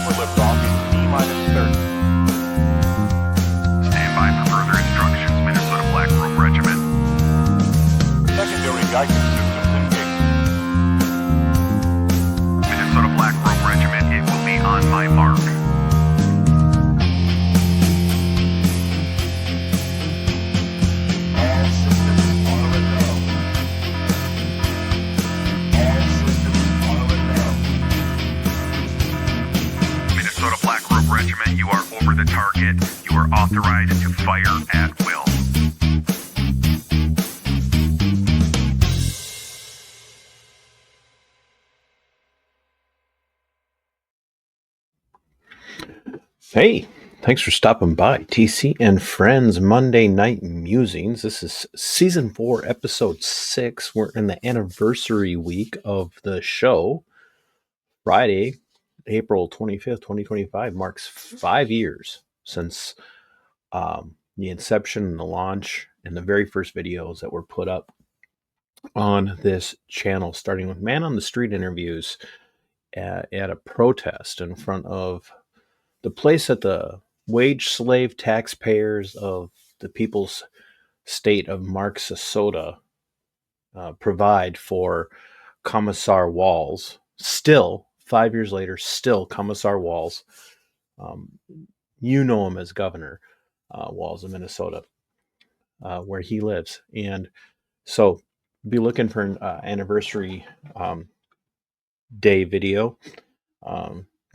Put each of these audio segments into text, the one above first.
for liftoff in T-minus 30. Stand by for further instructions, Minnesota Black Robe Regiment. Secondary guidance systems engaged. Minnesota Black Robe Regiment, it will be on my mark. All systems are a go. All systems are a go. Minnesota Black Robe Regiment, you are over the target. You are authorized to fire at will. Hey, thanks for stopping by. TC and Friends Monday Night Musings. This is season 4, episode 6. We're in the anniversary week of the show. Friday, April 25th, 2025 marks 5 years since the inception and the launch and the very first videos that were put up on this channel, starting with man on the street interviews at a protest in front of the place that the wage slave taxpayers of the people's state of Marxisota provide for Commissar Walz. Still, 5 years later, still Commissar Walz. You know him as Governor Walz of Minnesota, where he lives. And so be looking for an anniversary day video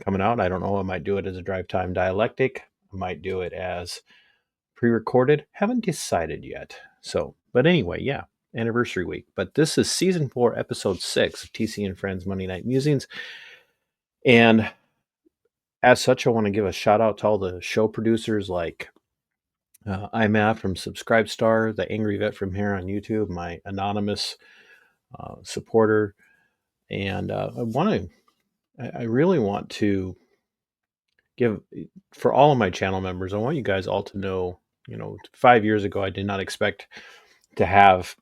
coming out. I don't know. I might do it as a drive time dialectic. I might do it as pre-recorded. Haven't decided yet. So, but anyway, yeah, anniversary week. But this is season 4, episode 6 of TC and Friends Monday Night Musings. And as such, I want to give a shout out to all the show producers like IMAF from Subscribestar, the Angry Vet from here on YouTube, my anonymous supporter. And I really want to give, for all of my channel members, I want you guys all to know, 5 years ago, I did not expect to have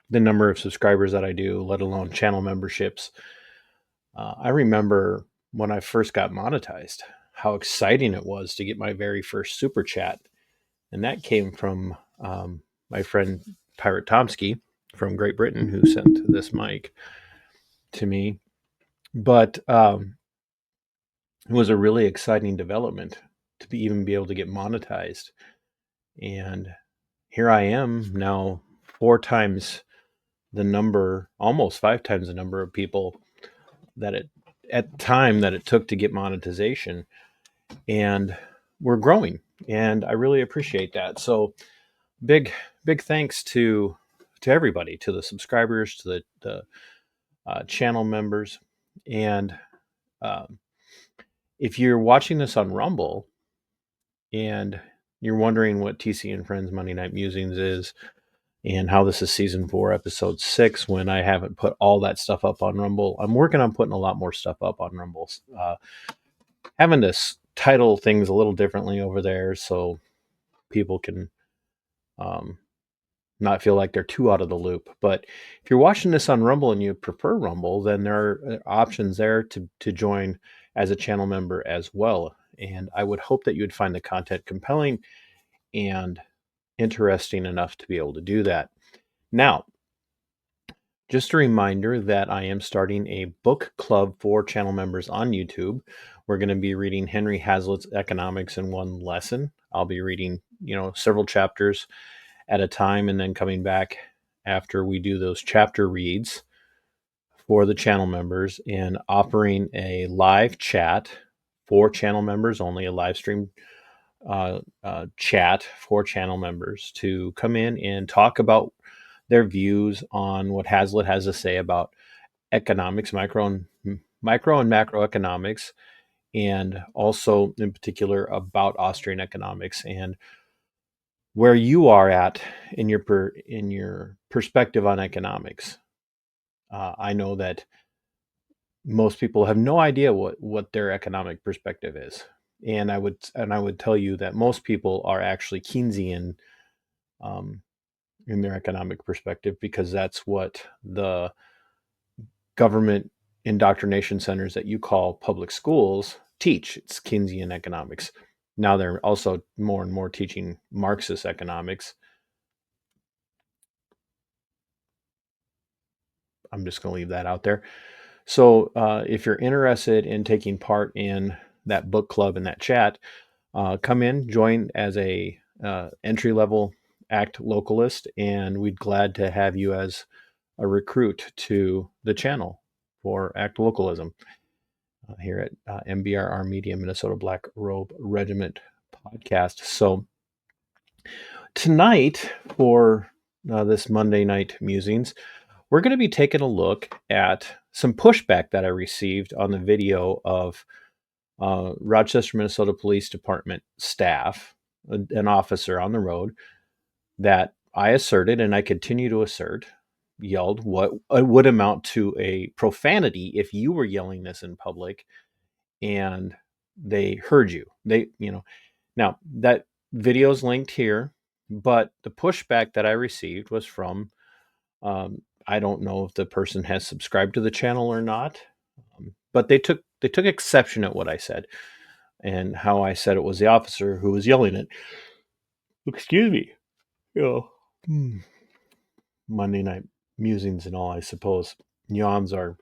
the number of subscribers that I do, let alone channel memberships. I remember when I first got monetized, how exciting it was to get my very first super chat. And that came from my friend Pirate Tomsky from Great Britain, who sent this mic to me. But it was a really exciting development to even be able to get monetized. And here I am now, 4 times the number, almost 5 times the number of people that at the time that it took to get monetization. And we're growing, and I really appreciate that. So big thanks to everybody, to the subscribers, to the channel members. And if you're watching this on Rumble and you're wondering what TC and Friends Monday Night Musings is and how this is season 4, episode 6, when I haven't put all that stuff up on Rumble, I'm working on putting a lot more stuff up on Rumble. Having to title things a little differently over there so people can not feel like they're too out of the loop. But if you're watching this on Rumble and you prefer Rumble, then there are options there to join as a channel member as well. And I would hope that you would find the content compelling and interesting enough to be able to do that. Now, just a reminder that I am starting a book club for channel members on YouTube. We're going to be reading Henry Hazlitt's Economics in one lesson. I'll be reading, several chapters at a time, and then coming back after we do those chapter reads for the channel members and offering a live chat for channel members only, a live stream chat for channel members to come in and talk about their views on what Hazlitt has to say about economics, micro and macroeconomics, and also in particular about Austrian economics and where you are at in your perspective on economics. I know that most people have no idea what their economic perspective is, and I would tell you that most people are actually Keynesian in their economic perspective, because that's what the government indoctrination centers that you call public schools teach. It's Keynesian economics. Now they're also more and more teaching Marxist economics. I'm just going to leave that out there. So if you're interested in taking part in that book club and that chat, come in, join as a entry level ACT localist, and we'd glad to have you as a recruit to the channel for ACT localism here at MBRR Media Minnesota Black Robe Regiment podcast. So tonight for this Monday night musings, we're going to be taking a look at some pushback that I received on the video of Rochester, Minnesota Police Department staff, an officer on the road that I asserted, and I continue to assert, yelled what would amount to a profanity if you were yelling this in public and they heard you. Now that video is linked here, but the pushback that I received was from, I don't know if the person has subscribed to the channel or not, but they took exception at what I said and how I said it was the officer who was yelling it. Excuse me. Monday night musings and all, I suppose. Yawns are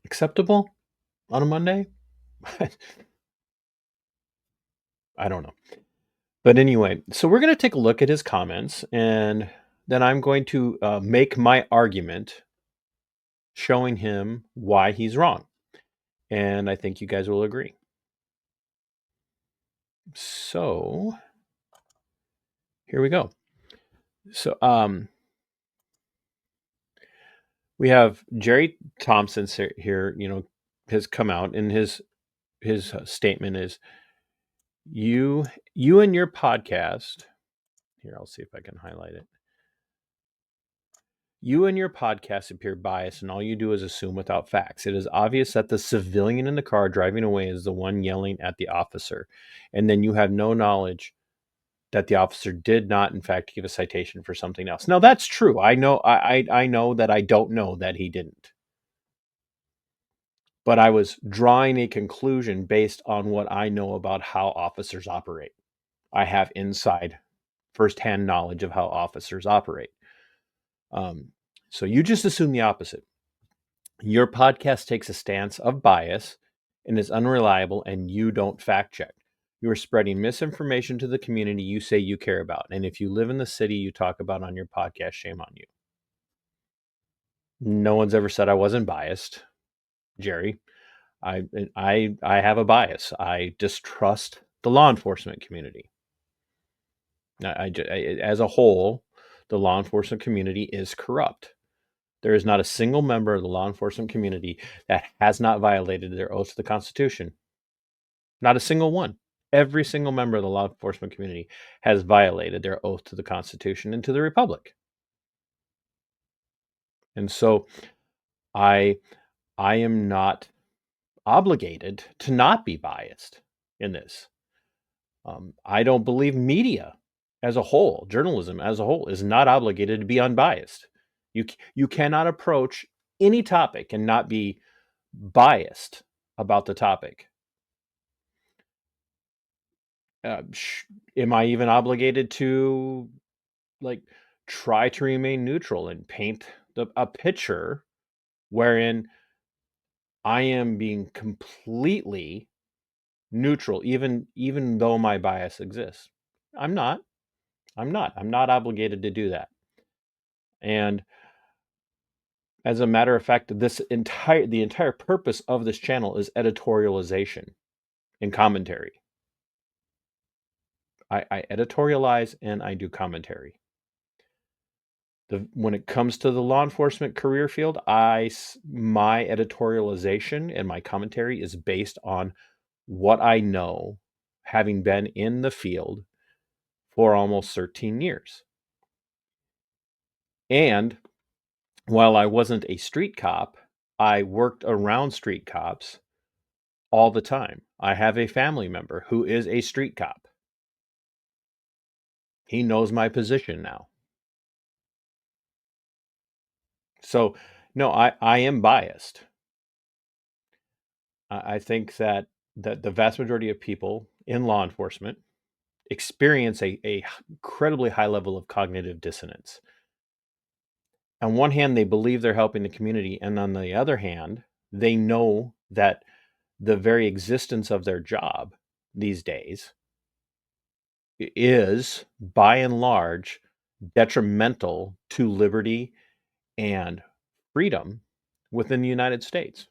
acceptable on a Monday? I don't know. But anyway, so we're going to take a look at his comments, and then I'm going to make my argument showing him why he's wrong. And I think you guys will agree. So here we go. So we have Jerry Thompson here, has come out, and his statement is, you and your podcast, here, I'll see if I can highlight it. You and your podcast appear biased, and all you do is assume without facts. It is obvious that the civilian in the car driving away is the one yelling at the officer, and then you have no knowledge that the officer did not, in fact, give a citation for something else. Now, that's true. I know that I don't know that he didn't. But I was drawing a conclusion based on what I know about how officers operate. I have inside firsthand knowledge of how officers operate. So you just assume the opposite. Your podcast takes a stance of bias and is unreliable, and you don't fact check. You are spreading misinformation to the community you say you care about. And if you live in the city you talk about on your podcast, shame on you. No one's ever said I wasn't biased, Jerry. I have a bias. I distrust the law enforcement community. As a whole, the law enforcement community is corrupt. There is not a single member of the law enforcement community that has not violated their oath to the Constitution. Not a single one. Every single member of the law enforcement community has violated their oath to the Constitution and to the Republic. And so I am not obligated to not be biased in this. I don't believe media as a whole, journalism as a whole, is not obligated to be unbiased. You cannot approach any topic and not be biased about the topic. Am I even obligated to try to remain neutral and paint a picture wherein I am being completely neutral, even though my bias exists? I'm not. I'm not obligated to do that. And as a matter of fact, the entire purpose of this channel is editorialization and commentary. I editorialize and I do commentary. When it comes to the law enforcement career field, my editorialization and my commentary is based on what I know, having been in the field for almost 13 years. And while I wasn't a street cop, I worked around street cops all the time. I have a family member who is a street cop. He knows my position now. So, no, I am biased. I think that the vast majority of people in law enforcement experience a incredibly high level of cognitive dissonance. On one hand, they believe they're helping the community, and on the other hand, they know that the very existence of their job these days is, by and large, detrimental to liberty and freedom within the United States.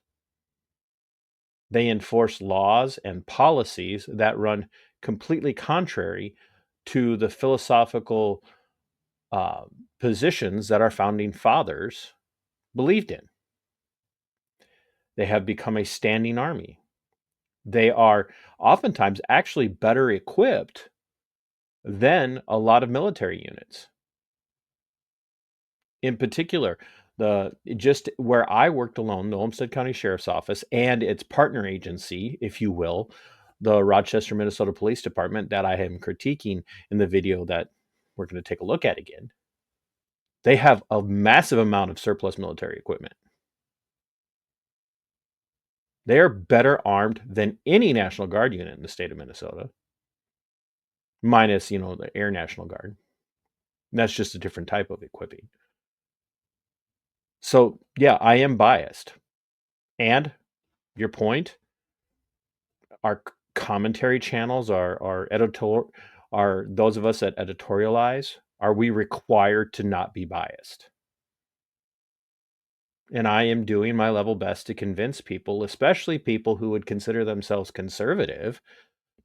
They enforce laws and policies that run completely contrary to the philosophical uh, positions that our founding fathers believed in. They have become a standing army. They are oftentimes actually better equipped than a lot of military units. In particular, just where I worked alone, the Olmsted County Sheriff's Office and its partner agency, if you will, the Rochester, Minnesota Police Department that I am critiquing in the video that we're going to take a look at again, they have a massive amount of surplus military equipment. They are better armed than any National Guard unit in the state of Minnesota, minus, the Air National Guard. And that's just a different type of equipping. So, yeah, I am biased. And your point, our commentary channels, our editor, are those of us that editorialize, are we required to not be biased? And I am doing my level best to convince people, especially people who would consider themselves conservative,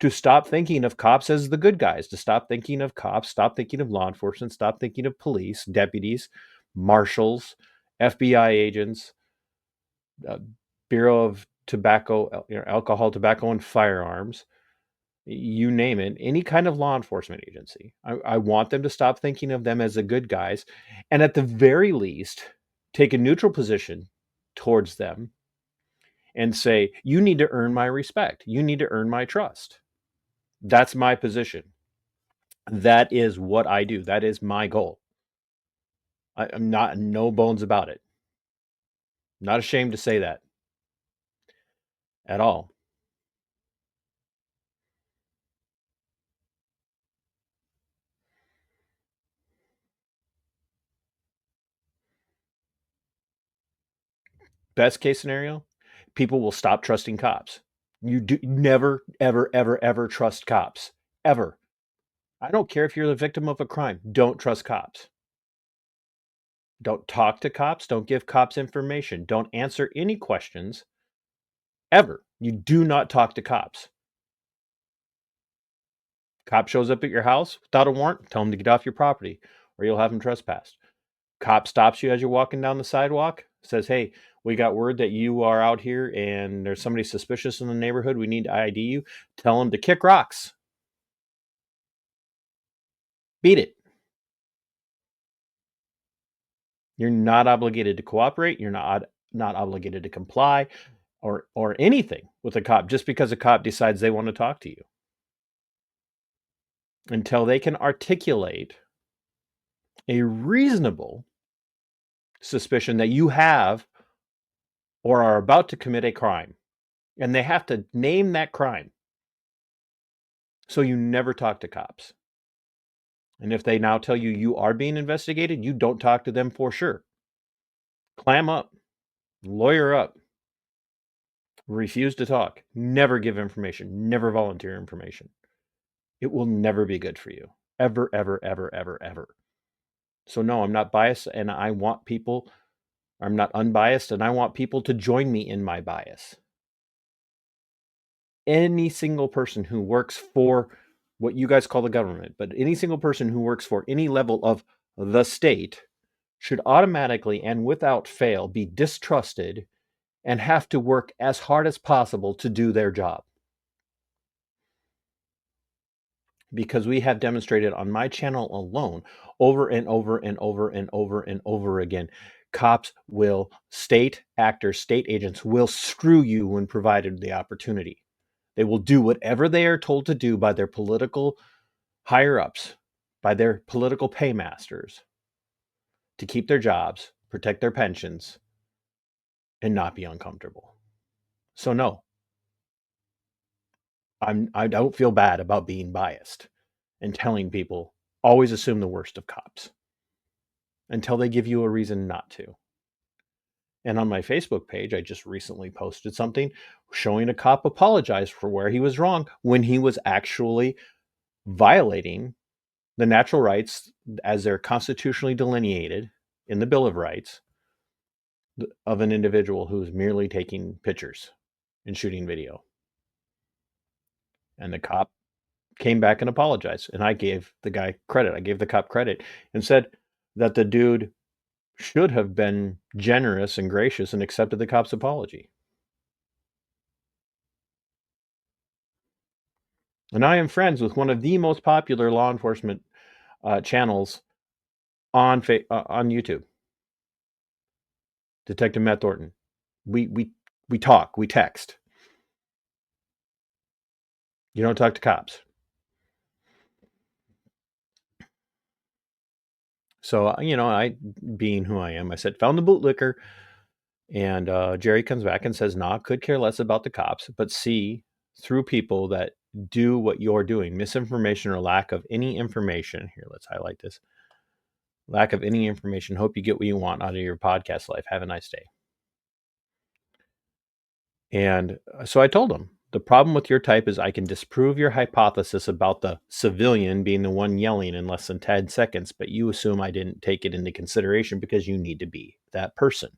to stop thinking of cops as the good guys, to stop thinking of cops, stop thinking of law enforcement, stop thinking of police, deputies, marshals, FBI agents, uh, Bureau of Tobacco, Alcohol, Tobacco, and Firearms, you name it, any kind of law enforcement agency. I want them to stop thinking of them as the good guys, and at the very least, take a neutral position towards them and say, you need to earn my respect. You need to earn my trust. That's my position. That is what I do. That is my goal. I'm not, no bones about it. Not ashamed to say that at all. Best case scenario, people will stop trusting cops. You do never, ever, ever, ever trust cops. Ever. I don't care if you're the victim of a crime. Don't trust cops. Don't talk to cops. Don't give cops information. Don't answer any questions ever. You do not talk to cops. Cop shows up at your house without a warrant, tell him to get off your property or you'll have him trespassed. Cop stops you as you're walking down the sidewalk, says, hey, we got word that you are out here and there's somebody suspicious in the neighborhood. We need to ID you. Tell him to kick rocks. Beat it. You're not obligated to cooperate. You're not obligated to comply or anything with a cop just because a cop decides they want to talk to you. Until they can articulate a reasonable suspicion that you have or are about to commit a crime. And they have to name that crime. So you never talk to cops. And if they now tell you you are being investigated, you don't talk to them for sure. Clam up, lawyer up, refuse to talk, never give information, never volunteer information. It will never be good for you. Ever, ever, ever, ever, ever. So no, I'm not biased and I want people, I'm not unbiased and I want people to join me in my bias. Any single person who works for what you guys call the government, but any single person who works for any level of the state should automatically and without fail be distrusted and have to work as hard as possible to do their job. Because we have demonstrated on my channel alone over and over and over and over and over again, cops will, state actors, state agents will screw you when provided the opportunity. They will do whatever they are told to do by their political higher ups, by their political paymasters to keep their jobs, protect their pensions, and not be uncomfortable. So no, I don't feel bad about being biased and telling people always assume the worst of cops until they give you a reason not to. And on my Facebook page, I just recently posted something showing a cop apologize for where he was wrong when he was actually violating the natural rights as they're constitutionally delineated in the Bill of Rights of an individual who's merely taking pictures and shooting video. And the cop came back and apologized. And I gave the guy credit. I gave the cop credit and said that the dude should have been generous and gracious and accepted the cop's apology. And I am friends with one of the most popular law enforcement channels on YouTube, Detective Matt Thornton. We talk, we text. You don't talk to cops. So, I, being who I am, I said, found the bootlicker. And Jerry comes back and says, nah, could care less about the cops, but see through people that do what you're doing. Misinformation or lack of any information. Here, let's highlight this. Lack of any information. Hope you get what you want out of your podcast life. Have a nice day. And so I told him, the problem with your type is I can disprove your hypothesis about the civilian being the one yelling in less than 10 seconds, but you assume I didn't take it into consideration because you need to be that person.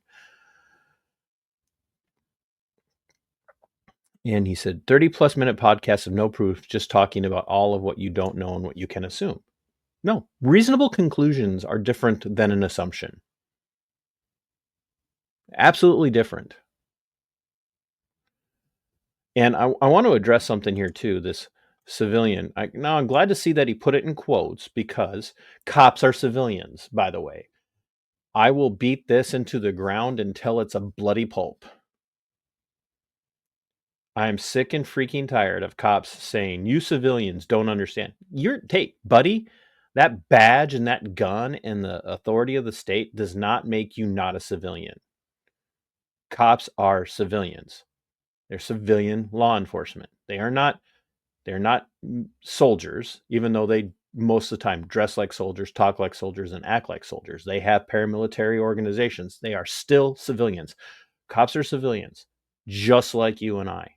And he said, 30+ minute podcast of no proof, just talking about all of what you don't know and what you can assume. No, reasonable conclusions are different than an assumption. Absolutely different. And I want to address something here too, this civilian. Now, I'm glad to see that he put it in quotes because cops are civilians, by the way. I will beat this into the ground until it's a bloody pulp. I'm sick and freaking tired of cops saying, you civilians don't understand. Buddy, that badge and that gun and the authority of the state does not make you not a civilian. Cops are civilians. They're civilian law enforcement. They're not soldiers, even though they most of the time dress like soldiers, talk like soldiers, and act like soldiers. They have paramilitary organizations. They are still civilians. Cops are civilians, just like you and I.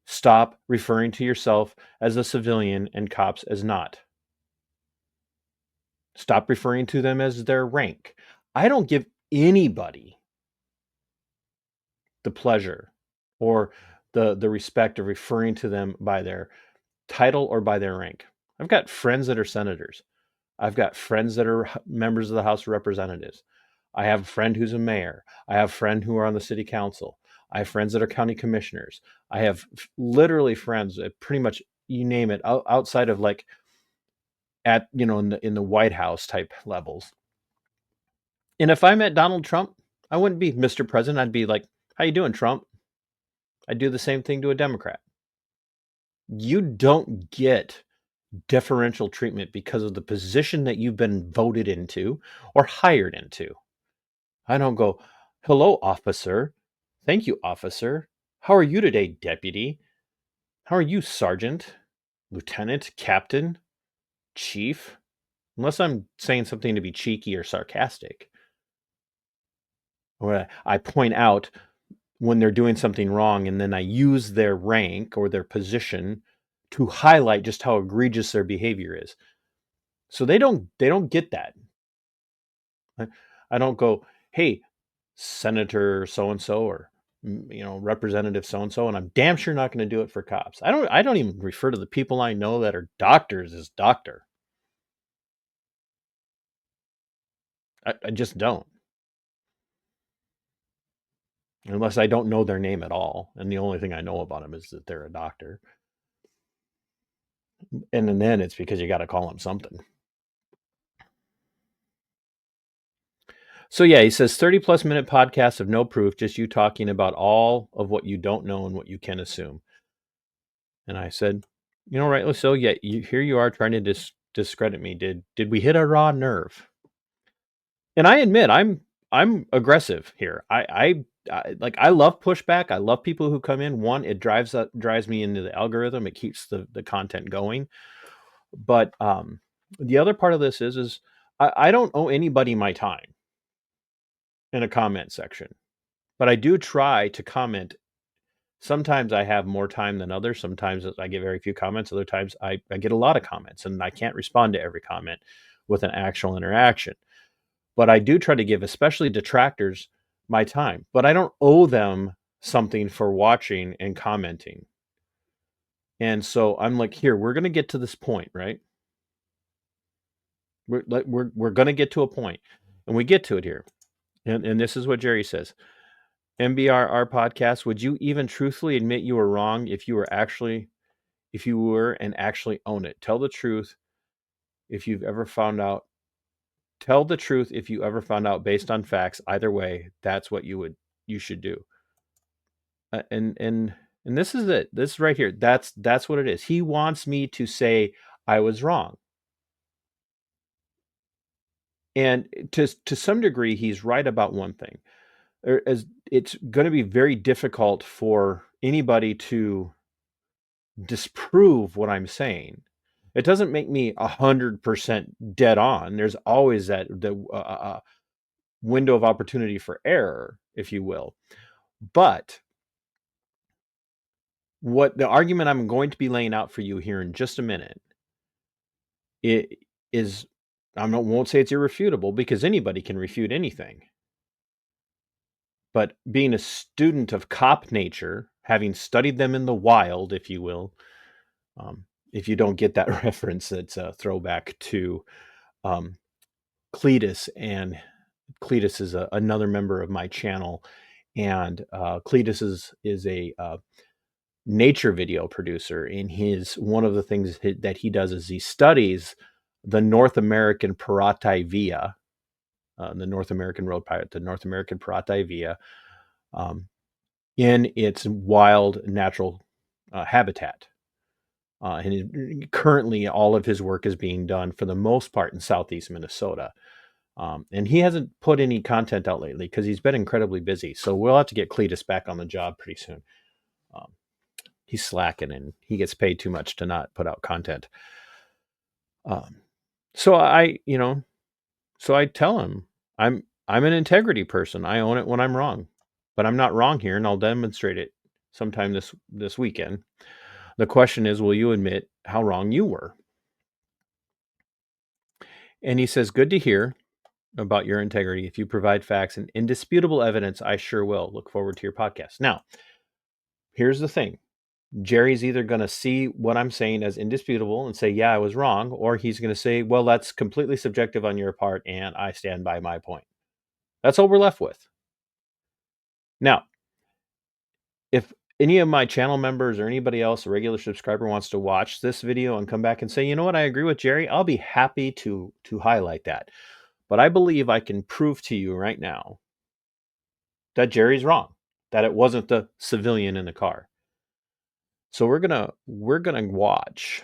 Stop referring to yourself as a civilian and cops as not. Stop referring to them as their rank. I don't give anybody the pleasure or the respect of referring to them by their title or by their rank. I've got friends that are senators. I've got friends that are members of the House of Representatives. I have a friend who's a mayor. I have a friend who are on the city council. I have friends that are county commissioners. I have literally friends that pretty much, you name it, outside of like at, in the White House type levels. And if I met Donald Trump, I wouldn't be Mr. President. I'd be like, how you doing, Trump? I'd do the same thing to a Democrat. You don't get differential treatment because of the position that you've been voted into or hired into. I don't go, hello, officer. Thank you, officer. How are you today, deputy? How are you, sergeant, lieutenant, captain, chief? Unless I'm saying something to be cheeky or sarcastic. Or I point out when they're doing something wrong and then I use their rank or their position to highlight just how egregious their behavior is. So they don't get that. I don't go, hey, Senator so and so or Representative so and so, and I'm damn sure not going to do it for cops. I don't even refer to the people I know that are doctors as doctor. I just don't. Unless I don't know their name at all, and the only thing I know about them is that they're a doctor. And then it's because you got to call them something. So yeah, he says 30+ minute podcast of no proof, just you talking about all of what you don't know and what you can assume. And I said, rightly so. Yeah, here you are trying to discredit me. Did we hit a raw nerve? And I admit I'm aggressive here. I love pushback. I love people who come in. One, it drives me into the algorithm. It keeps the content going. But the other part of this is I don't owe anybody my time in a comment section, but I do try to comment. Sometimes I have more time than others. Sometimes I get very few comments. Other times I get a lot of comments, and I can't respond to every comment with an actual interaction. But I do try to give, especially detractors, my time. But I don't owe them something for watching and commenting. And so I'm like, here, we're going to get to this point, right? We're going to get to a point, and we get to it here. And this is what Jerry says. MBRR podcast, would you even truthfully admit you were wrong if you were and actually own it? Tell the truth if you've ever found out. Tell the truth if you ever found out based on facts. Either way, that's what you should do. And this is it. This right here. That's what it is. He wants me to say I was wrong. And to some degree, he's right about one thing. As it's going to be very difficult for anybody to disprove what I'm saying. It doesn't make me 100% dead on. There's always the window of opportunity for error, if you will. But what the argument I'm going to be laying out for you here in just a minute, it is, won't say it's irrefutable because anybody can refute anything. But being a student of cop nature, having studied them in the wild, if you will, if you don't get that reference, it's a throwback to Cletus, and Cletus is another member of my channel, and Cletus is a nature video producer. And one of the things that he does is he studies the North American Paratai Via, the North American road pirate, the North American Paratai Via, in its wild natural habitat. And currently, all of his work is being done for the most part in southeast Minnesota. And he hasn't put any content out lately because he's been incredibly busy. So we'll have to get Cletus back on the job pretty soon. He's slacking and he gets paid too much to not put out content. So I tell him I'm an integrity person. I own it when I'm wrong, but I'm not wrong here, and I'll demonstrate it sometime this weekend. The question is, will you admit how wrong you were? And he says, good to hear about your integrity. If you provide facts and indisputable evidence, I sure will. Look forward to your podcast. Now, here's the thing. Jerry's either going to see what I'm saying as indisputable and say, yeah, I was wrong, or he's going to say, well, that's completely subjective on your part, and I stand by my point. That's all we're left with. Now, if any of my channel members or anybody else, a regular subscriber, wants to watch this video and come back and say, you know what, I agree with Jerry, I'll be happy to highlight that. But I believe I can prove to you right now that Jerry's wrong, that it wasn't the civilian in the car. So we're gonna watch.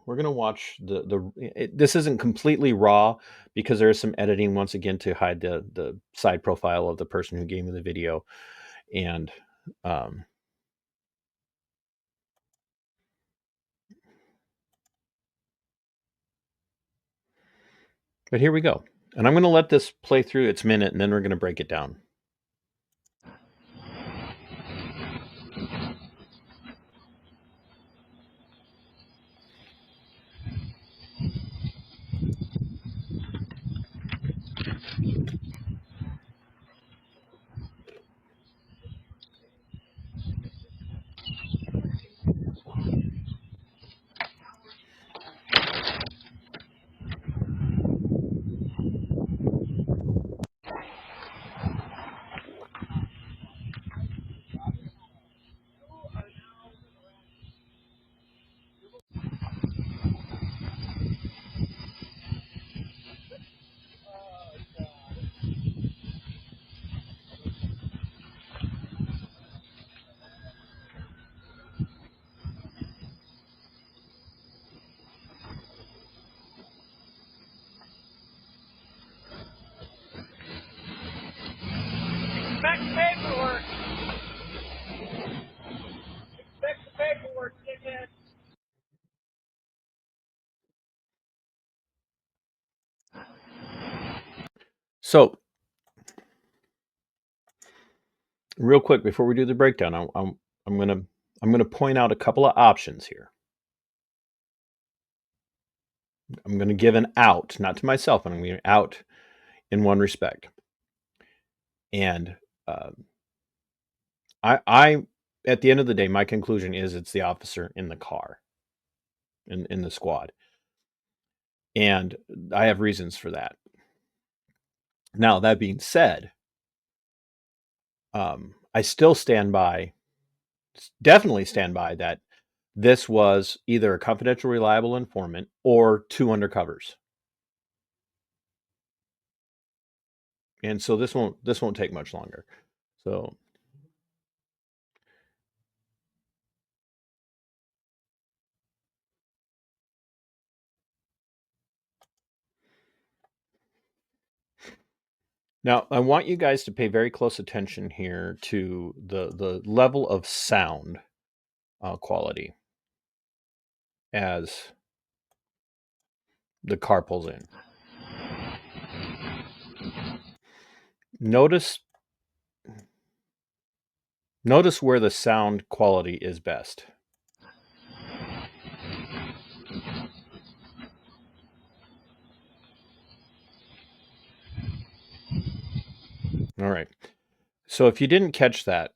We're gonna watch this isn't completely raw because there is some editing once again to hide the side profile of the person who gave me the video, and but here we go. And I'm going to let this play through its minute, and then we're going to break it down. So, real quick before we do the breakdown, I'm gonna point out a couple of options here. I'm gonna give an out, not to myself, but I'm gonna out in one respect. And uh, I, at the end of the day, my conclusion is it's the officer in the car, in the squad, and I have reasons for that. Now, that being said, I still definitely stand by that this was either a confidential, reliable informant or two undercovers. And so this won't take much longer. So now I want you guys to pay very close attention here to the level of sound quality as the car pulls in. Notice where the sound quality is best. All right. So if you didn't catch that,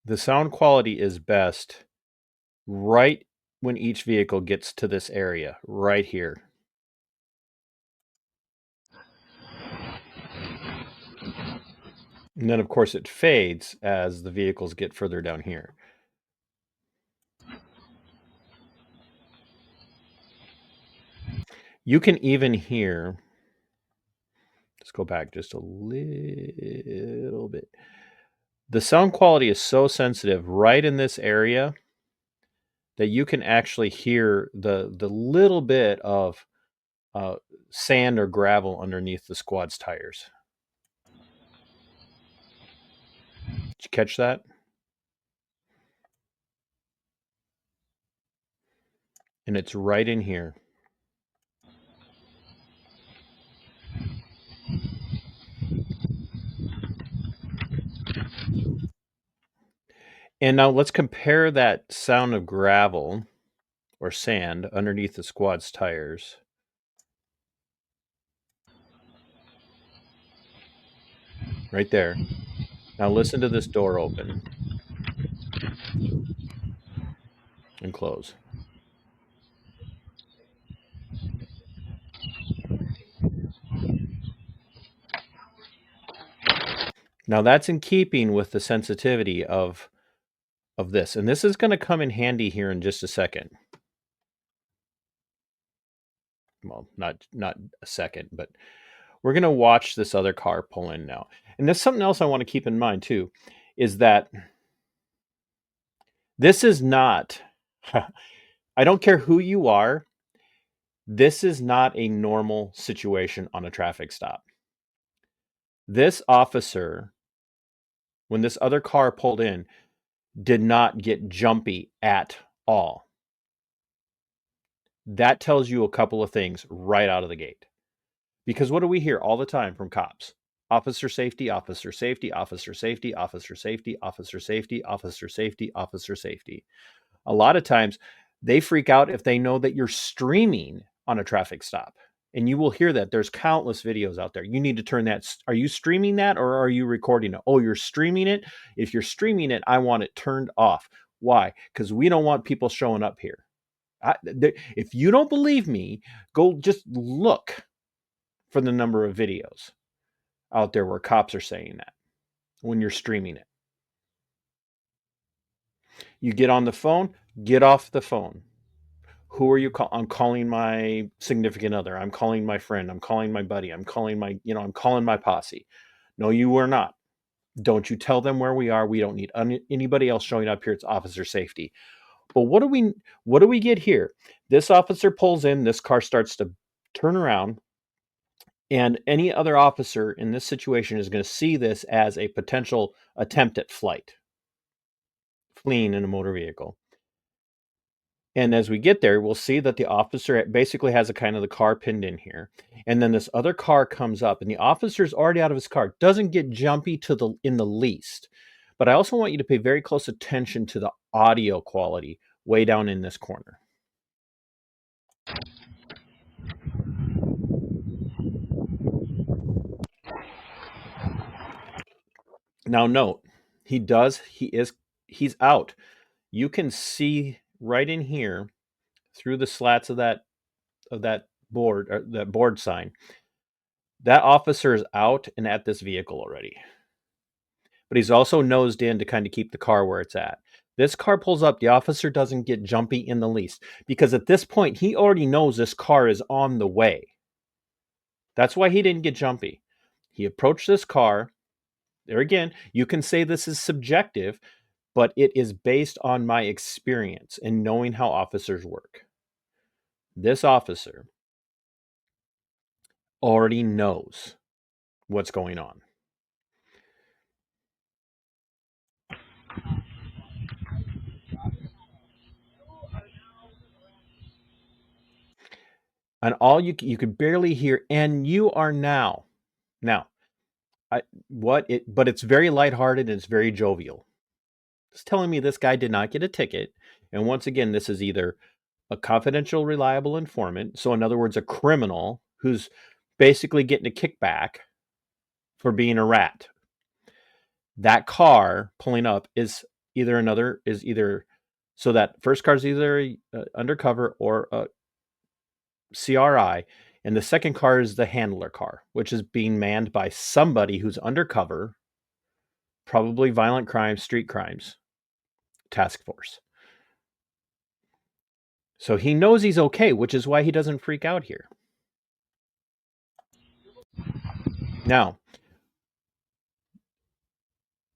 the sound quality is best right when each vehicle gets to this area, right here. And then, of course, it fades as the vehicles get further down here. You can even hear, let's go back just a little bit. The sound quality is so sensitive right in this area that you can actually hear the little bit of sand or gravel underneath the squad's tires. Did you catch that? And it's right in here. And now let's compare that sound of gravel or sand underneath the squad's tires. Right there. Now listen to this door open and close. Now that's in keeping with the sensitivity of this. And this is going to come in handy here in just a second. Well, not a second, but we're going to watch this other car pull in now. And there's something else I want to keep in mind too, is that this is not, I don't care who you are, this is not a normal situation on a traffic stop. This officer, when this other car pulled in, did not get jumpy at all. That tells you a couple of things right out of the gate. Because what do we hear all the time from cops? Officer safety, officer safety, officer safety, officer safety, officer safety, officer safety, officer safety. A lot of times they freak out if they know that you're streaming on a traffic stop. And you will hear that. There's countless videos out there. You need to turn that. Are you streaming that or are you recording it? Oh, you're streaming it? If you're streaming it, I want it turned off. Why? Because we don't want people showing up here. If you don't believe me, go just look for the number of videos out there where cops are saying that when you're streaming it. You get on the phone, get off the phone. Who are you calling? I'm calling my significant other. I'm calling my friend. I'm calling my buddy. I'm calling I'm calling my posse. No, you are not. Don't you tell them where we are. We don't need anybody else showing up here. It's officer safety. But what do we get here? This officer pulls in, this car starts to turn around, and any other officer in this situation is going to see this as a potential attempt at flight, fleeing in a motor vehicle. And as we get there, we'll see that the officer basically has a kind of the car pinned in here. And then this other car comes up, and the officer's already out of his car. Doesn't get jumpy in the least. But I also want you to pay very close attention to the audio quality way down in this corner. Now note, he's out. You can see right in here through the slats of that board, or that board sign. That officer is out and at this vehicle already. But he's also nosed in to kind of keep the car where it's at. This car pulls up. The officer doesn't get jumpy in the least because at this point, he already knows this car is on the way. That's why he didn't get jumpy. He approached this car. There again, you can say this is subjective, but it is based on my experience and knowing how officers work. This officer already knows what's going on. And all you could barely hear, and you are now. But it's very lighthearted and it's very jovial. It's telling me this guy did not get a ticket. And once again, this is either a confidential, reliable informant. So in other words, a criminal who's basically getting a kickback for being a rat. That car pulling up is either so that first car is either undercover or a CRI, and the second car is the handler car, which is being manned by somebody who's undercover, probably violent crimes, street crimes task force. So he knows he's okay, which is why he doesn't freak out here. Now,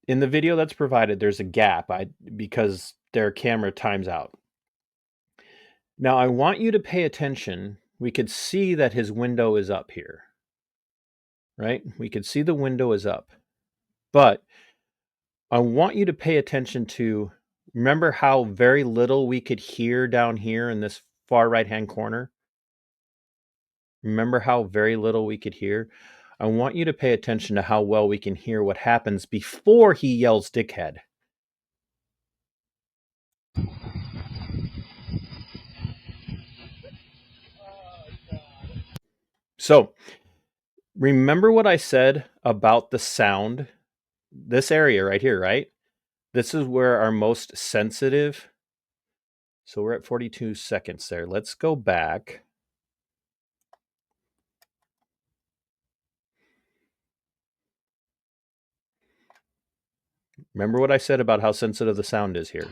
in the video that's provided, there's a gap because their camera times out. Now, I want you to pay attention. We could see that his window is up here, right? We could see the window is up. But I want you to pay attention to, remember how very little we could hear down here in this far right-hand corner? Remember how very little we could hear? I want you to pay attention to how well we can hear what happens before he yells dickhead. So, remember what I said about the sound? This area right here, right? This is where our most sensitive. So we're at 42 seconds there. Let's go back. Remember what I said about how sensitive the sound is here.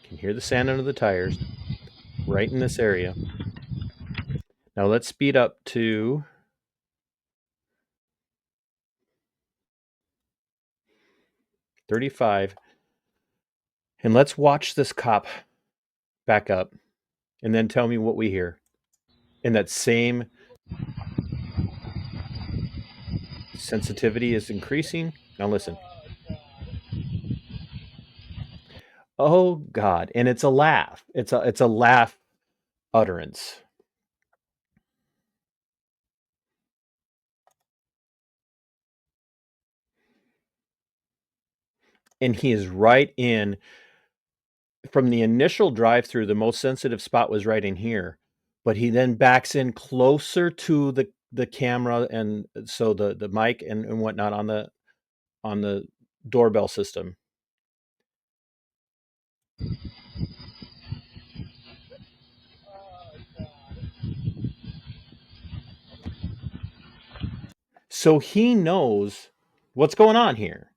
You can hear the sand under the tires right in this area. Now let's speed up to 35. And let's watch this cop back up and then tell me what we hear. And that same sensitivity is increasing. Now listen. Oh God. And it's a laugh. It's a laugh utterance. And he is right in from the initial drive through. The most sensitive spot was right in here, but he then backs in closer to the camera, and so the mic and whatnot on the doorbell system. So he knows what's going on here.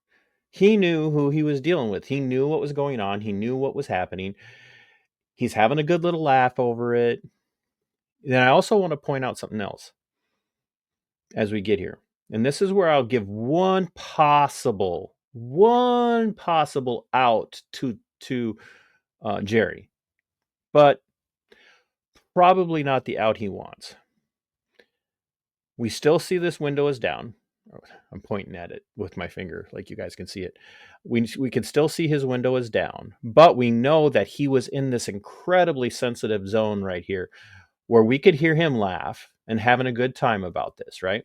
He knew who he was dealing with. He knew what was going on. He knew what was happening. He's having a good little laugh over it. Then I also want to point out something else as we get here. And this is where I'll give one possible out to Jerry, but probably not the out he wants. We still see this window is down. I'm pointing at it with my finger, like you guys can see it. We can still see his window is down, but we know that he was in this incredibly sensitive zone right here where we could hear him laugh and having a good time about this, right?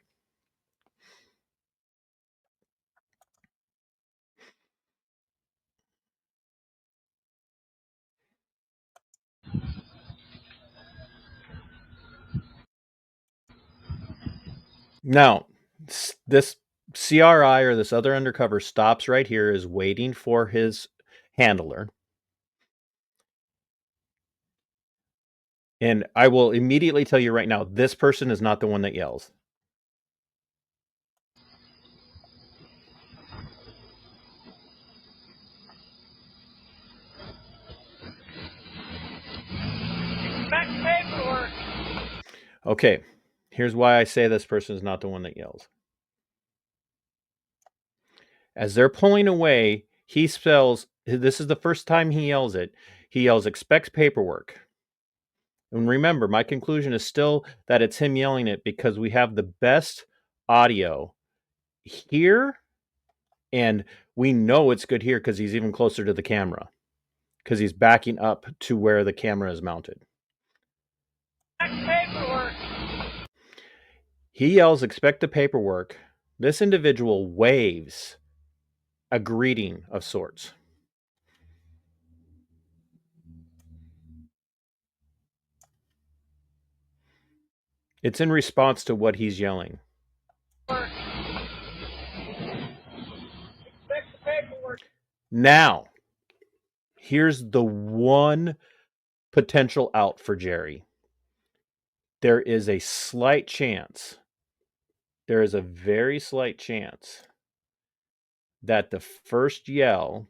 Now, this CRI or this other undercover stops right here, is waiting for his handler. And I will immediately tell you right now, this person is not the one that yells. Okay, here's why I say this person is not the one that yells. As they're pulling away, he spells, this is the first time he yells it. He yells, expects paperwork. And remember, my conclusion is still that it's him yelling it because we have the best audio here. And we know it's good here because he's even closer to the camera because he's backing up to where the camera is mounted. He yells, expect the paperwork. This individual waves a greeting of sorts. It's in response to what he's yelling. Now, here's the one potential out for Jerry. There is a slight chance, there is a very slight chance that the first yell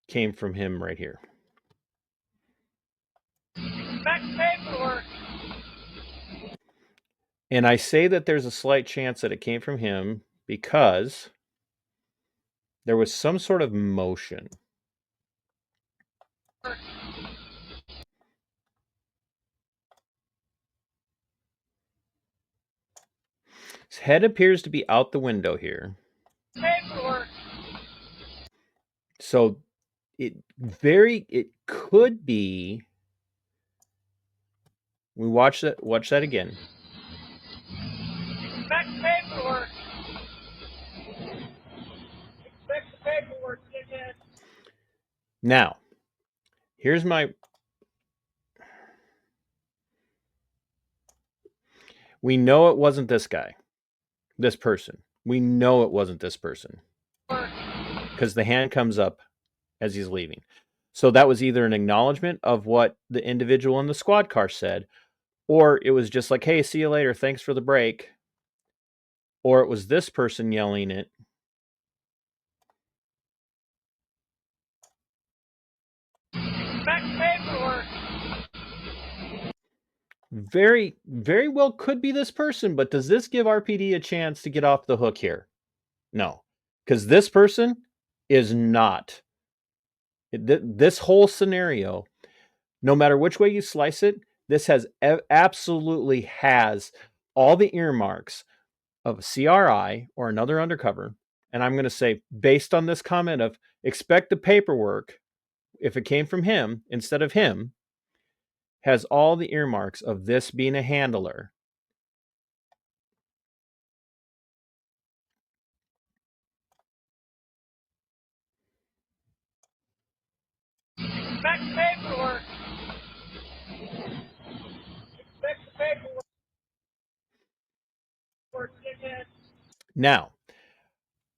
came from him right here. And I say that there's a slight chance that it came from him because there was some sort of motion. His head appears to be out the window here. So it could be. We watch that again. Now, here's my. We know it wasn't this guy, this person. We know it wasn't this person because the hand comes up as he's leaving. So that was either an acknowledgement of what the individual in the squad car said, or it was just like, hey, see you later, thanks for the break. Or it was this person yelling it. Very, very well could be this person, but does this give RPD a chance to get off the hook here? No, because this person is not. This whole scenario, no matter which way you slice it, this has absolutely has all the earmarks of a CRI or another undercover. And I'm going to say, based on this comment of expect the paperwork, if it came from him instead of him, has all the earmarks of this being a handler. Expect paperwork. Expect the paperwork. Now,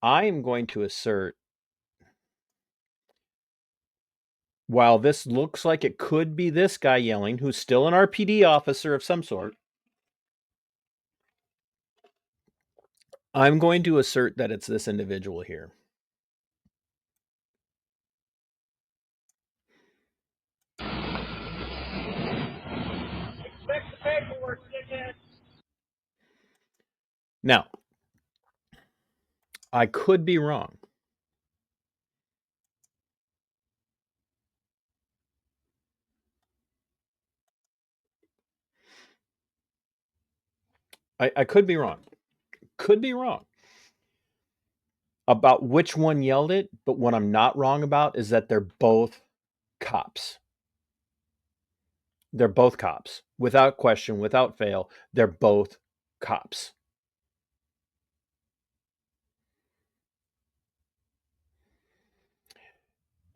I am going to assert, while this looks like it could be this guy yelling, who's still an RPD officer of some sort, I'm going to assert that it's this individual here. Expect the paperwork, dickhead. Now, I could be wrong. I could be wrong. Could be wrong about which one yelled it, but what I'm not wrong about is that they're both cops. They're both cops. Without question, without fail, they're both cops.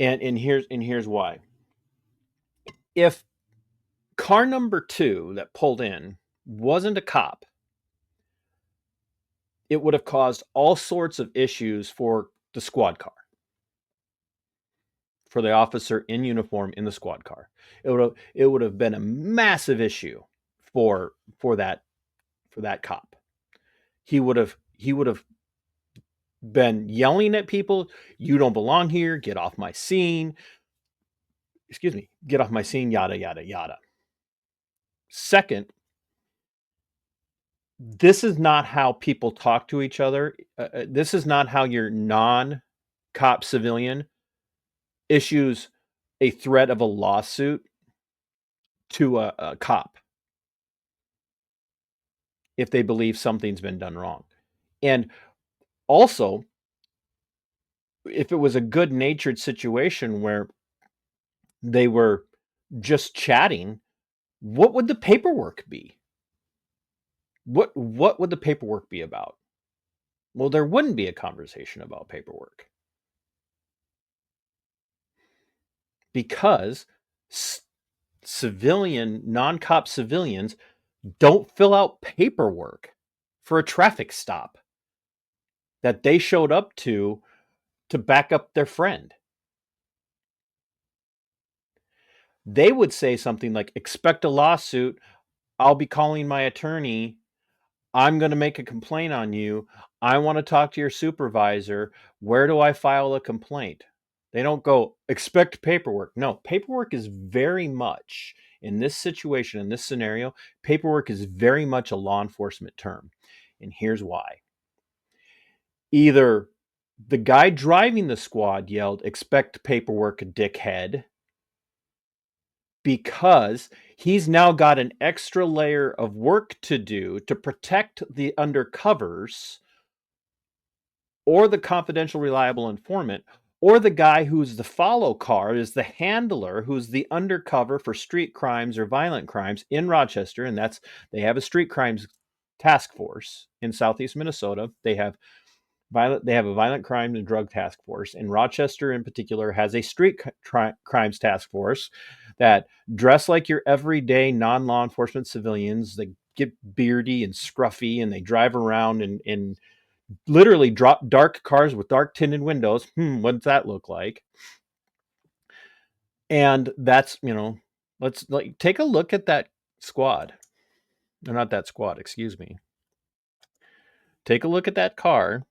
And here's why. If car number 2 that pulled in wasn't a cop, it would have caused all sorts of issues for the squad car, for the officer in uniform in the squad car. It would have been a massive issue for that cop. He would have been yelling at people, "You don't belong here, get off my scene." Excuse me, "Get off my scene," yada yada yada. Second, this is not how people talk to each other. This is not how your non-cop civilian issues a threat of a lawsuit to a cop if they believe something's been done wrong. And also, if it was a good-natured situation where they were just chatting, what would the paperwork be? What would the paperwork be about? Well, there wouldn't be a conversation about paperwork because non-cop civilians don't fill out paperwork for a traffic stop that they showed up to back up their friend. They would say something like, "Expect a lawsuit. I'll be calling my attorney. I'm going to make a complaint on you. I want to talk to your supervisor. Where do I file a complaint?" They don't go, "Expect paperwork." No, paperwork is very much, in this situation, in this scenario, paperwork is very much a law enforcement term. And here's why. Either the guy driving the squad yelled, "Expect paperwork, dickhead," because he's now got an extra layer of work to do to protect the undercovers or the confidential reliable informant, or the guy who's the follow car is the handler who's the undercover for street crimes or violent crimes in Rochester. And they have a street crimes task force in southeast Minnesota. They have a violent crime and drug task force. And Rochester in particular has a street crimes task force that dress like your everyday non-law enforcement civilians. They get beardy and scruffy and they drive around in literally drop dark cars with dark tinted windows. What's that look like? And that's, let's take a look at that squad. Or not that squad, excuse me. Take a look at that car.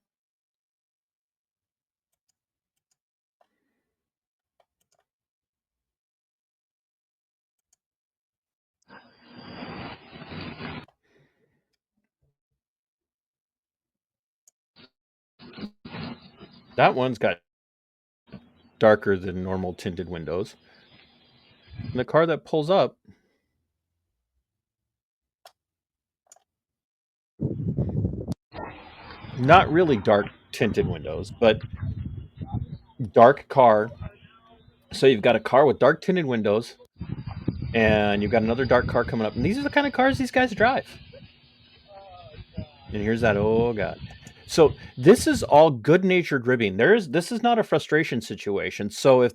That one's got darker than normal tinted windows. And the car that pulls up, not really dark tinted windows, but dark car. So you've got a car with dark tinted windows, and you've got another dark car coming up. And these are the kind of cars these guys drive. And here's that, oh God. So this is all good-natured ribbing. This is not a frustration situation. So if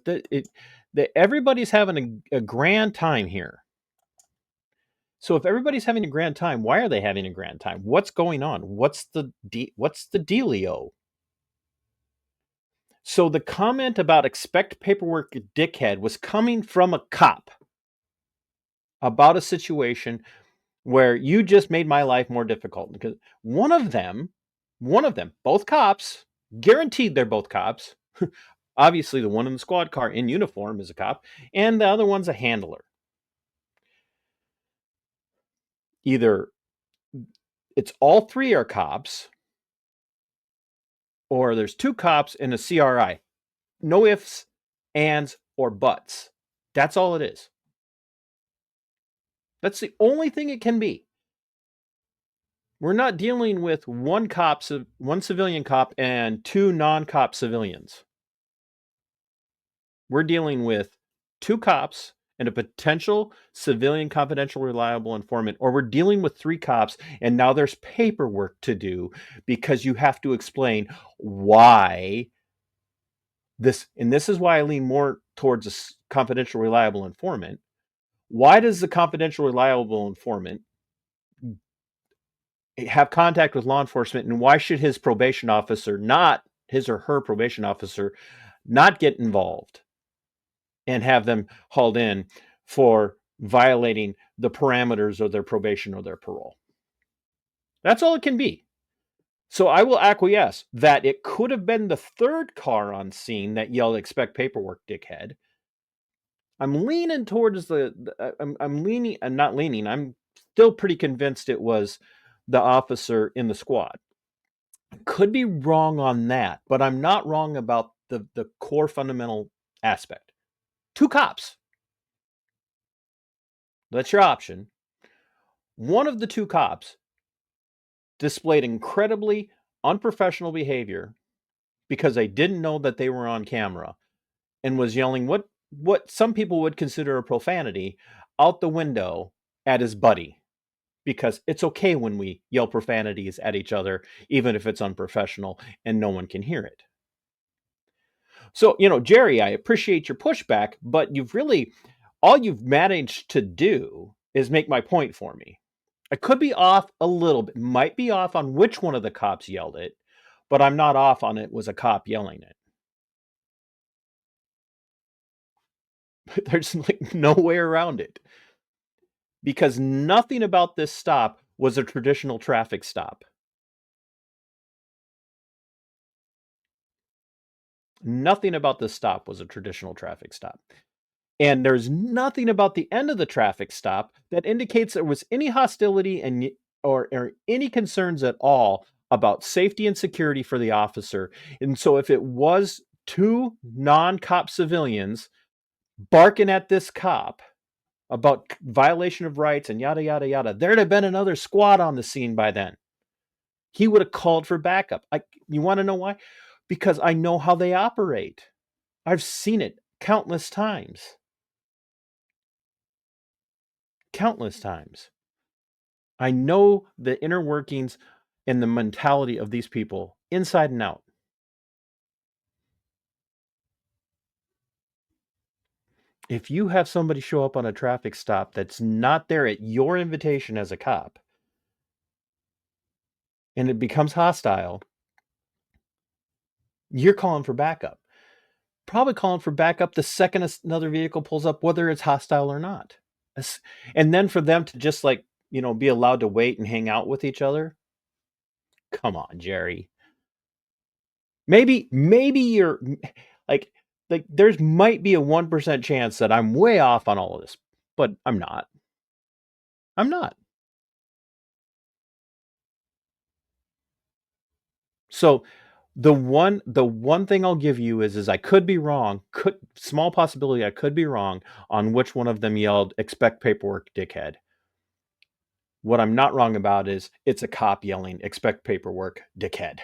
everybody's having a grand time here. So if everybody's having a grand time, why are they having a grand time? What's going on? What's the dealio? So the comment about "expect paperwork, dickhead" was coming from a cop about a situation where you just made my life more difficult, because one of them, both cops, guaranteed they're both cops. Obviously, the one in the squad car in uniform is a cop, and the other one's a handler. Either it's all three are cops, or there's two cops and a CRI. No ifs, ands, or buts. That's all it is. That's the only thing it can be. We're not dealing with one civilian cop and two non-cop civilians. We're dealing with two cops and a potential civilian confidential reliable informant, or we're dealing with three cops and now there's paperwork to do because you have to explain why this, and this is why I lean more towards a confidential reliable informant. Why does the confidential reliable informant have contact with law enforcement, and why should his probation officer not, his or her probation officer, not get involved and have them hauled in for violating the parameters of their probation or their parole? That's all it can be. So I will acquiesce that it could have been the third car on scene that yelled, "Expect paperwork, dickhead." I'm leaning towards I'm leaning, I'm not leaning, I'm still pretty convinced it was the officer in the squad. Could be wrong on that, but I'm not wrong about the core fundamental aspect. Two cops. That's your option. One of the two cops displayed incredibly unprofessional behavior because they didn't know that they were on camera and was yelling what some people would consider a profanity out the window at his buddy, because it's okay when we yell profanities at each other even if it's unprofessional and no one can hear it. So, Jerry, I appreciate your pushback, but all you've managed to do is make my point for me. I could be off a little bit, might be off on which one of the cops yelled it, but I'm not off on it was a cop yelling it. There's like no way around it, because nothing about this stop was a traditional traffic stop. Nothing about this stop was a traditional traffic stop. And there's nothing about the end of the traffic stop that indicates there was any hostility or any concerns at all about safety and security for the officer. And so if it was two non-cop civilians barking at this cop about violation of rights and yada, yada, yada, there'd have been another squad on the scene by then. He would have called for backup. You want to know why? Because I know how they operate. I've seen it countless times. Countless times. I know the inner workings and the mentality of these people inside and out. If you have somebody show up on a traffic stop that's not there at your invitation as a cop, and it becomes hostile, you're calling for backup. Probably calling for backup the second another vehicle pulls up, whether it's hostile or not. And then for them to just be allowed to wait and hang out with each other. Come on, Jerry. Maybe you're like there's might be a 1% chance that I'm way off on all of this, but I'm not. I'm not. So the one thing I'll give you is I could be wrong. Small possibility I could be wrong on which one of them yelled "expect paperwork, dickhead." What I'm not wrong about is it's a cop yelling "expect paperwork, dickhead."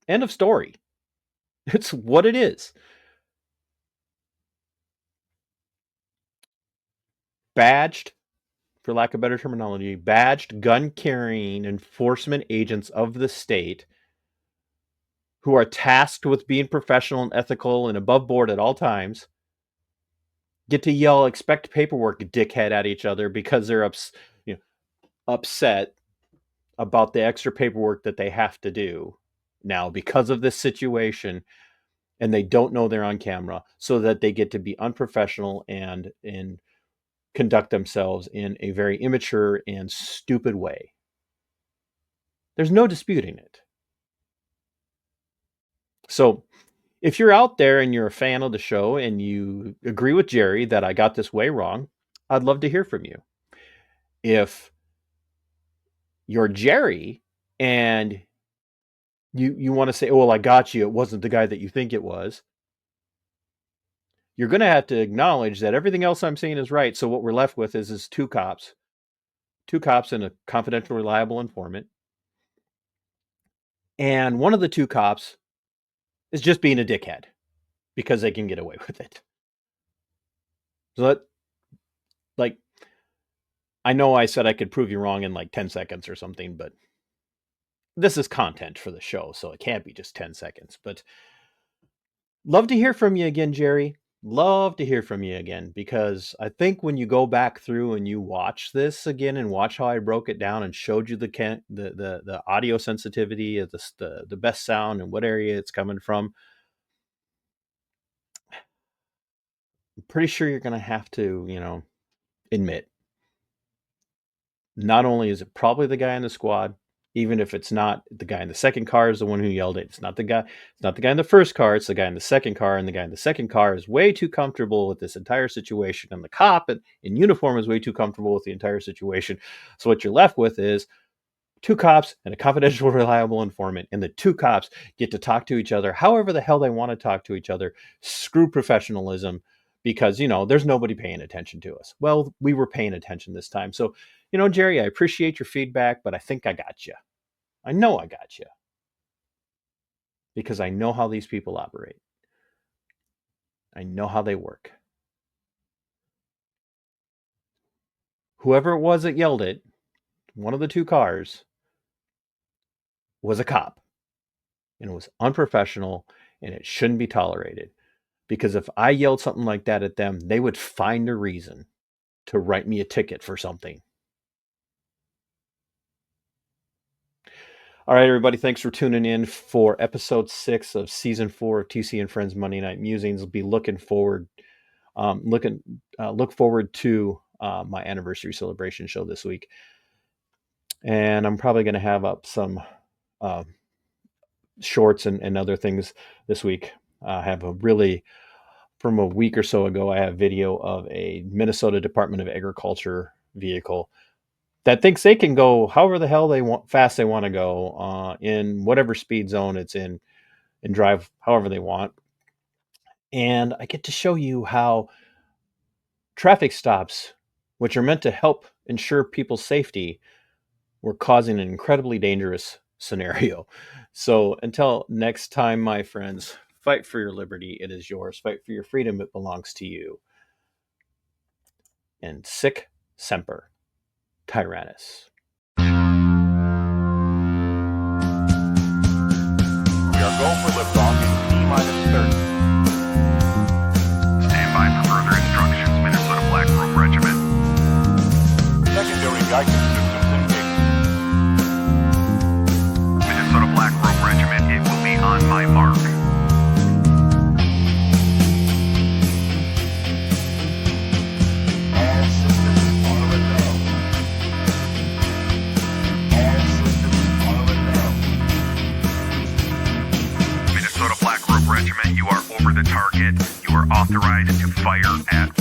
End of story. It's what it is. Badged, for lack of better terminology, badged gun-carrying enforcement agents of the state who are tasked with being professional and ethical and above board at all times get to yell "expect paperwork, dickhead" at each other because they're upset about the extra paperwork that they have to do now because of this situation, and they don't know they're on camera, so that they get to be unprofessional and conduct themselves in a very immature and stupid way. There's no disputing it. So if you're out there and you're a fan of the show and you agree with Jerry that I got this way wrong, I'd love to hear from you. If you're Jerry and you want to say, "Oh, well, I got you, it wasn't the guy that you think it was," you're going to have to acknowledge that everything else I'm saying is right. So what we're left with is two cops, two cops and a confidential, reliable informant. And one of the two cops is just being a dickhead because they can get away with it. So I know I said I could prove you wrong in like 10 seconds or something, but this is content for the show, so it can't be just 10 seconds. But love to hear from you again, Jerry. Love to hear from you again, because I think when you go back through and you watch this again and watch how I broke it down and showed you the audio sensitivity of the best sound and what area it's coming from, I'm pretty sure you're going to have to, admit, not only is it probably the guy in the squad, even if it's not the guy in the second car is the one who yelled it. It's not the guy in the first car. It's the guy in the second car. And the guy in the second car is way too comfortable with this entire situation. And the cop in uniform is way too comfortable with the entire situation. So what you're left with is two cops and a confidential, reliable informant. And the two cops get to talk to each other however the hell they want to talk to each other. Screw professionalism, because, there's nobody paying attention to us. Well, we were paying attention this time. So, Jerry, I appreciate your feedback, but I think I got you. I know I got you, because I know how these people operate. I know how they work. Whoever it was that yelled it, one of the two cars, was a cop. And it was unprofessional, and it shouldn't be tolerated. Because if I yelled something like that at them, they would find a reason to write me a ticket for something. All right, everybody, thanks for tuning in for episode 6 of season 4 of TC and Friends Monday Night Musings. I'll be looking forward, look forward to my anniversary celebration show this week, and I'm probably going to have up some shorts and other things this week. I have from a week or so ago, I have video of a Minnesota Department of Agriculture vehicle that thinks they can go however the hell fast they want to go in whatever speed zone it's in, and drive however they want. And I get to show you how traffic stops, which are meant to help ensure people's safety, were causing an incredibly dangerous scenario. So until next time, my friends, fight for your liberty. It is yours. Fight for your freedom. It belongs to you. And sic semper tyrannis. We are go for liftoff in T-minus 30. Stand by for further instructions, Minnesota Black Robe Regiment. Secondary guidance systems engaged. Minnesota Black Robe Regiment, it will be on my mark. All systems are a go. All systems are a go. Minnesota Black Robe Regiment, you are over the target. You are authorized to fire at